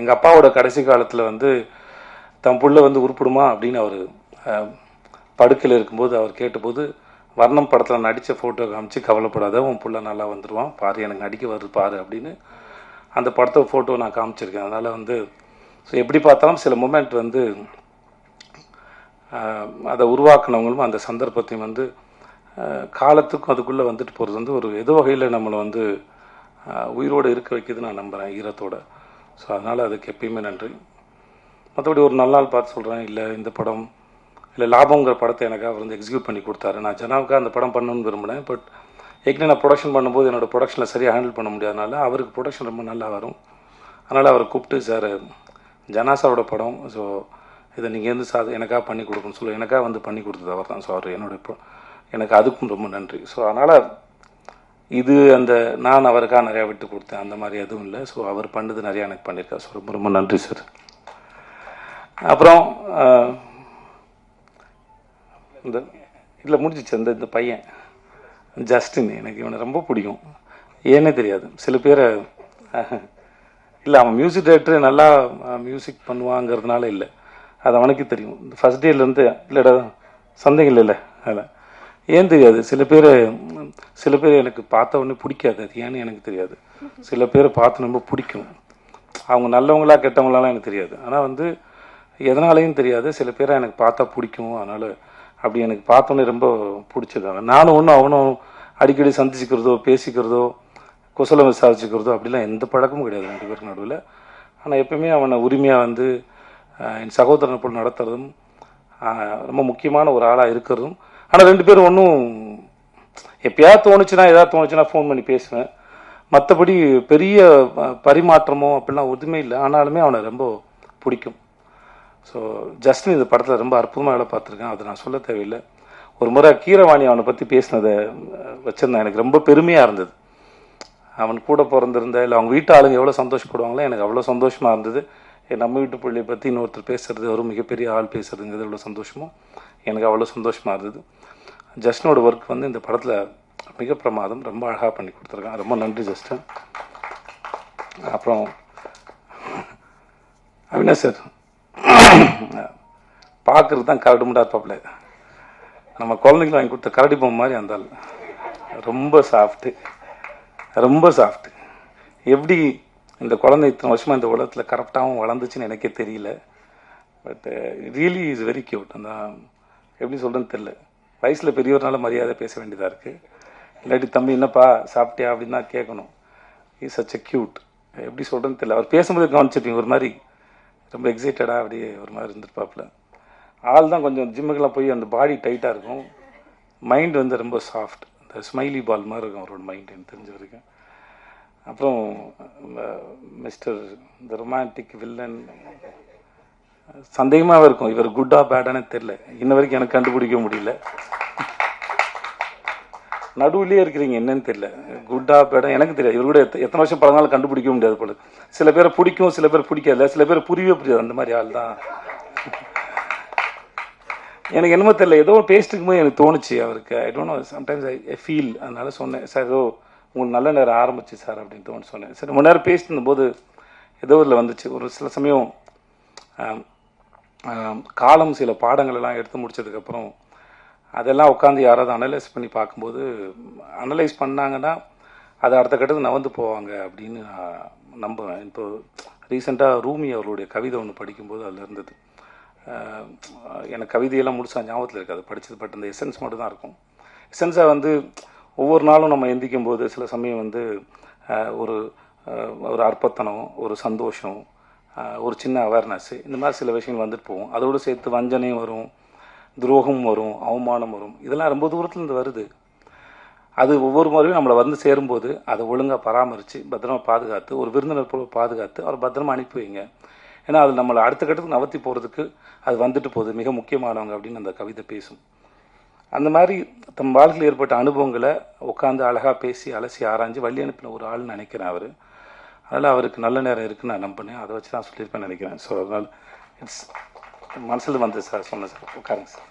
எங்கள் அப்பாவோட கடைசி காலத்தில் வந்து தன் புள்ள வந்து உருப்பிடுமா அப்படின்னு அவர் படுக்கையில் இருக்கும்போது அவர் கேட்டபோது வர்ணம் படத்தில் நடித்த ஃபோட்டோ காமிச்சு கவலைப்படாத உன் புள்ள நல்லா வந்துடுவான் பாரு எனக்கு நடிக்க வருது பாரு அப்படின்னு அந்த படத்தை ஃபோட்டோ நான் காமிச்சிருக்கேன். அதனால் வந்து ஸோ எப்படி பார்த்தாலும் சில மூமெண்ட் வந்து அதை உருவாக்குனவங்களும் அந்த சந்தர்ப்பத்தையும் வந்து காலத்துக்கும் அதுக்குள்ளே வந்துட்டு போகிறது வந்து ஒரு ஏதோ வகையில் நம்மளை வந்து உயிரோடு இருக்க வைக்கிது நான் நம்புகிறேன் ஈரத்தோட. ஸோ அதனால் அதுக்கு எப்பயுமே நன்றி. மற்றபடி ஒரு நல்ல நாள் பார்த்து சொல்கிறேன், இல்லை இந்த படம் இல்லை லாபங்கிற படத்தை எனக்கு அவர் வந்து எக்ஸிக்யூட் பண்ணி கொடுத்தாரு. நான் ஜனாவுக்காக அந்த படம் பண்ணணும்னு விரும்பினேன். பட் ஏற்கனவே நான் ப்ரொடக்ஷன் பண்ணும்போது என்னோடய ப்ரொடக்ஷனில் சரியாக ஹேண்டில் பண்ண முடியாதனால அவருக்கு ப்ரொடக்ஷன் ரொம்ப நல்லா வரும். அதனால் அவரை கூப்பிட்டு சார் ஜனாசாவோட படம், ஸோ இதை நீங்கள் வந்து எனக்காக பண்ணி கொடுக்கணும்னு சொல்லி எனக்காக வந்து பண்ணி கொடுத்தது அவர் தான். ஸோ அவர் எனக்கு அதுக்கும் ரொம்ப நன்றி. ஸோ அதனால் இது அந்த நான் அவருக்காக நிறையா விட்டு கொடுத்தேன் அந்த மாதிரி எதுவும் இல்லை. ஸோ அவர் பண்ணது நிறையா எனக்கு பண்ணியிருக்கார். ஸோ ரொம்ப ரொம்ப நன்றி சார். அப்புறம் இந்த இதில் முடிஞ்சிச்சு இந்த பையன் ஜஸ்டின், எனக்கு இவனை ரொம்ப பிடிக்கும். ஏன்னே தெரியாது. சில பேரை இல்லை அவன் மியூசிக் டைரக்டர் நல்லா மியூசிக் பண்ணுவாங்கிறதுனால இல்லை, அது அவனுக்கு தெரியும். இந்த ஃபஸ்ட் டேலேருந்து இல்லைடா சந்தேகம் இல்லைல்ல அதில் ஏன் தெரியாது. சில பேர் எனக்கு பார்த்த உடனே பிடிக்காது, அது ஏன்னு எனக்கு தெரியாது. சில பேரை பார்த்து ரொம்ப பிடிக்கும். அவங்க நல்லவங்களா கெட்டவங்களாலாம் எனக்கு தெரியாது. ஆனால் வந்து எதனாலையும் தெரியாது, சில பேரை எனக்கு பார்த்தா பிடிக்கும். அதனால் அப்படி எனக்கு பார்த்தோன்னே ரொம்ப பிடிச்சது. நானும் ஒன்றும் அவனும் அடிக்கடி சந்திச்சுக்கிறதோ பேசிக்கிறதோ குசலம் விசாரிச்சுக்கிறதோ அப்படிலாம் எந்த பழக்கமும் கிடையாது ரெண்டு பேருக்கு நடுவில். ஆனால் எப்பவுமே அவனை உரிமையாக வந்து என் சகோதரனை போல் நடத்துறதும் ரொம்ப முக்கியமான ஒரு ஆளாக இருக்கிறதும். ஆனால் ரெண்டு பேரும் ஒன்றும் எப்பயாவது தோணுச்சுன்னா ஃபோன் பண்ணி பேசுவேன். மற்றபடி பெரிய பரிமாற்றமோ அப்படிலாம் எதுவுமே இல்லை. ஆனாலுமே அவனை ரொம்ப பிடிக்கும். ஸோ ஜஸ்டின் இந்த படத்தில் ரொம்ப அற்புதமாக வேலை பார்த்துருக்கேன், அது நான் சொல்ல தேவையில்லை. ஒரு முறை கீரவாணி அவனை பற்றி பேசினதை வச்சுருந்தேன், எனக்கு ரொம்ப பெருமையாக இருந்தது. அவன் கூட பிறந்திருந்த இல்லை அவங்க வீட்டு ஆளுங்க எவ்வளோ சந்தோஷப்படுவாங்களோ எனக்கு அவ்வளோ சந்தோஷமாக இருந்தது. நம்ம வீட்டு பிள்ளையை பற்றி இன்னொருத்தர் பேசுறது, ஒரு மிகப்பெரிய ஆள் பேசுறதுங்கிறது எவ்வளோ சந்தோஷமோ எனக்கு அவ்வளோ சந்தோஷமாக இருந்தது. ஜஸ்டினோட ஒர்க் வந்து இந்த படத்தில் மிக பிரமாதம், ரொம்ப அழகாக பண்ணி கொடுத்துருக்கான். ரொம்ப நன்றி ஜஸ்டின். அப்புறம் அவினாஷ் சார் பார்க்குறது தான் கரடி முண்டா இருப்பாப்புல, நம்ம குழந்தைங்களுக்கு வாங்கி கொடுத்த கரடி பொம்மை மாதிரி அந்த ரொம்ப சாஃப்ட்டு. எப்படி இந்த குழந்தை இத்தனை வருஷமாக இந்த உலகத்தில் கரெக்டாகவும் வளர்ந்துச்சுன்னு எனக்கே தெரியல. But really is very cute. அந்த எப்படி சொல்கிறேன்னு தெரியல, வயசில் பெரியவர்னால மரியாதை பேச வேண்டியதாக இருக்குது. இல்லாட்டி தம்பி என்னப்பா சாப்பிட்டியா அப்படின்னு தான் கேட்கணும். Is such a cute. எப்படி சொல்கிறேன்னு தெரியல. அவர் பேசும்போது கவனிச்சிருப்பீங்க, ஒரு மாதிரி ரொம்ப எக்ஸைட்டடாக அப்படியே ஒரு மாதிரி இருந்திருப்பாப்புல. ஆள் தான் கொஞ்சம் ஜிம்முக்கெல்லாம் போய் அந்த பாடி டைட்டாக இருக்கும், மைண்ட் வந்து ரொம்ப சாஃப்ட், இந்த ஸ்மைலி பால் மாதிரி இருக்கும் அவரோட மைண்ட் எனக்கு தெரிஞ்ச வரைக்கும். அப்புறம் மிஸ்டர் இந்த ரொமான்டிக் வில்லன் சந்தேகமாக இருக்கும், இவர் குட்டா பேடானே தெரில, இன்ன வரைக்கும் எனக்கு கண்டுபிடிக்க முடியல. நடுவுலேயே இருக்கிறீங்க, என்னன்னு தெரியல, குட்டா பேடா எனக்கு தெரியாது. இவர் கூட எத்தனை வருஷம் பழங்காலும் கண்டுபிடிக்க முடியாது போல. சில பேரை பிடிக்கும், சில பேர் பிடிக்காது, சில பேர் புரியாது. அந்த மாதிரி ஆள் தான் எனக்கு. என்னமோ தெரியல, ஏதோ பேசிட்டு இருக்கும்போது எனக்கு தோணுச்சு அவருக்கு. I don't know, sometimes I feel. அதனால சொன்னேன், சார் ஏதோ உங்களுக்கு நல்ல நேரம் ஆரம்பிச்சு சார் அப்படின்னு தோணுச்சு சொன்னேன். சரி, முன் நேரம் பேசிட்டு இருந்தபோது ஏதோ இதில் வந்துச்சு. ஒரு சில சமயம் காலம் சில பாடங்கள் எல்லாம் எடுத்து முடிச்சதுக்கப்புறம் அதெல்லாம் உட்காந்து யாராவது அனலைஸ் பண்ணி பார்க்கும்போது, அனலைஸ் பண்ணாங்கன்னா அது அடுத்த கட்டத்துக்கு நகர்ந்து போவாங்க அப்படின்னு நான் நம்புவேன். இப்போ ரீசெண்டாக ரூமி அவருடைய கவிதை ஒன்று படிக்கும்போது அதில் இருந்தது. எனக்கு கவிதையெல்லாம் முடிச்சா ஞாபகத்தில் இருக்காது படித்தது, பட் அந்த எசன்ஸ் மட்டும் தான் இருக்கும். எசன்ஸாக வந்து ஒவ்வொரு நாளும் நம்ம எந்திக்கும் போது சில சமயம் வந்து ஒரு அற்பத்தனம், ஒரு சந்தோஷம், ஒரு சின்ன அவேர்னஸ், இந்த மாதிரி சில விஷயங்கள் வந்துட்டு போகும். அதோடு சேர்த்து வஞ்சனையும் வரும், துரோகம் வரும், அவமானம் வரும். இதெல்லாம் ரொம்ப தூரத்துலேருந்து வருது. அது ஒவ்வொரு முறையும் நம்மளை வந்து சேரும்போது அதை ஒழுங்காக பராமரித்து பத்திரமா பாதுகாத்து, ஒரு விருந்தினர் போல பாதுகாத்து அவர் பத்திரமா அனுப்பி வைங்க. ஏன்னா அது நம்மளை அடுத்த கட்டத்துக்கு நகர்த்தி போகிறதுக்கு அது வந்துட்டு போகுது, மிக முக்கியமானவங்க அப்படின்னு அந்த கவிதை பேசும். அந்த மாதிரி தம் வாழ்க்கையில் ஏற்பட்ட அனுபவங்களை உட்காந்து அழகாக பேசி அலசி ஆராய்ஞ்சு வழி அனுப்பின ஒரு ஆள்னு நினைக்கிறேன் அவர். அதனால் அவருக்கு நல்ல நேரம் இருக்குன்னு நான் நம்பினேன், அதை வச்சு தான் சொல்லியிருப்பேன்னு நினைக்கிறேன். ஸோ அதனால் இட்ஸ் மனசில் வந்து சார் சொன்னேன். சார் உட்காருங்க சார்.